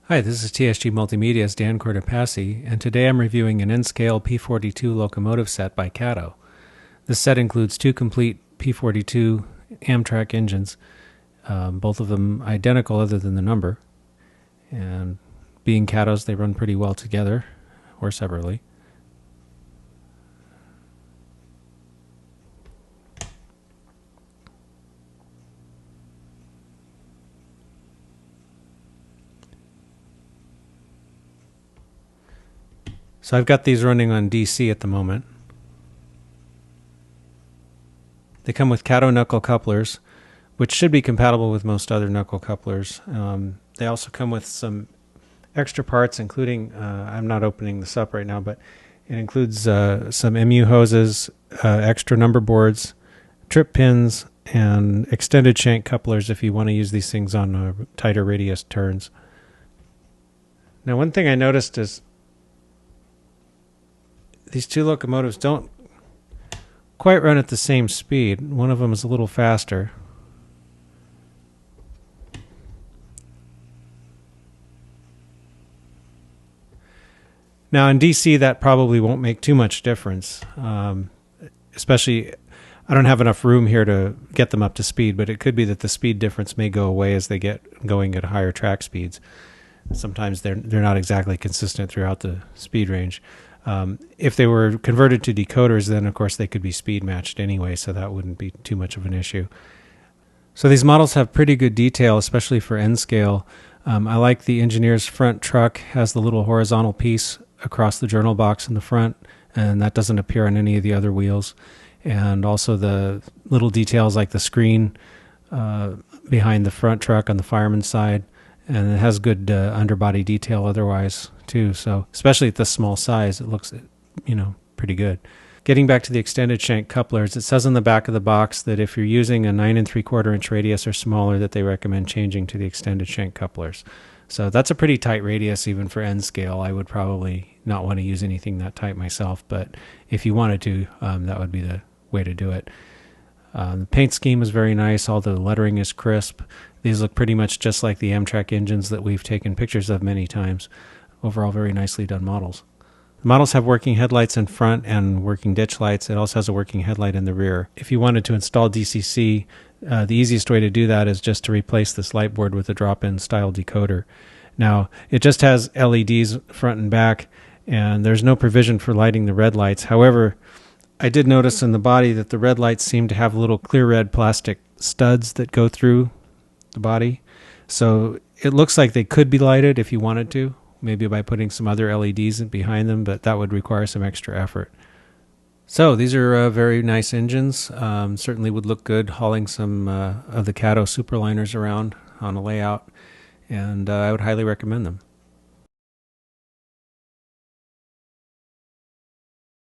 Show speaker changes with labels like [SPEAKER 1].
[SPEAKER 1] Hi, this is TSG Multimedia's Dan Cortopassi, and today I'm reviewing an N-scale P42 locomotive set by Kato. This set includes two complete P42 Amtrak engines, both of them identical other than the number, and being Kato's, they run pretty well together or separately. So I've got these running on DC at the moment. They come with Kato knuckle couplers, which should be compatible with most other knuckle couplers. They also come with some extra parts, including, I'm not opening this up right now, but it includes some MU hoses, extra number boards, trip pins, and extended shank couplers if you want to use these things on tighter radius turns. Now, one thing I noticed is these two locomotives don't quite run at the same speed. One of them is a little faster. Now in DC that probably won't make too much difference, especially I don't have enough room here to get them up to speed, but it could be that the speed difference may go away as they get going at higher track speeds. Sometimes they're not exactly consistent throughout the speed range. If they were converted to decoders, then of course they could be speed matched anyway, so that wouldn't be too much of an issue. So these models have pretty good detail, especially for N-scale. I like the engineer's front truck has the little horizontal piece across the journal box in the front, and that doesn't appear on any of the other wheels. And also the little details like the screen behind the front truck on the fireman's side, and it has good underbody detail otherwise too. So especially at this small size, it looks, pretty good. Getting back to the extended shank couplers, it says on the back of the box that if you're using a 9 3/4 inch radius or smaller, that they recommend changing to the extended shank couplers. So that's a pretty tight radius even for N scale. I would probably not want to use anything that tight myself, but if you wanted to, that would be the way to do it. The paint scheme is very nice. All the lettering is crisp. These look pretty much just like the Amtrak engines that we've taken pictures of many times. Overall, very nicely done models. The models have working headlights in front and working ditch lights. It also has a working headlight in the rear. If you wanted to install DCC, the easiest way to do that is just to replace this light board with a drop-in style decoder. Now, it just has LEDs front and back, and there's no provision for lighting the red lights. However, I did notice in the body that the red lights seem to have little clear red plastic studs that go through the body. So it looks like they could be lighted if you wanted to, maybe by putting some other LEDs behind them, but that would require some extra effort. So these are very nice engines. Certainly would look good hauling some of the Kato superliners around on a layout, and I would highly recommend them.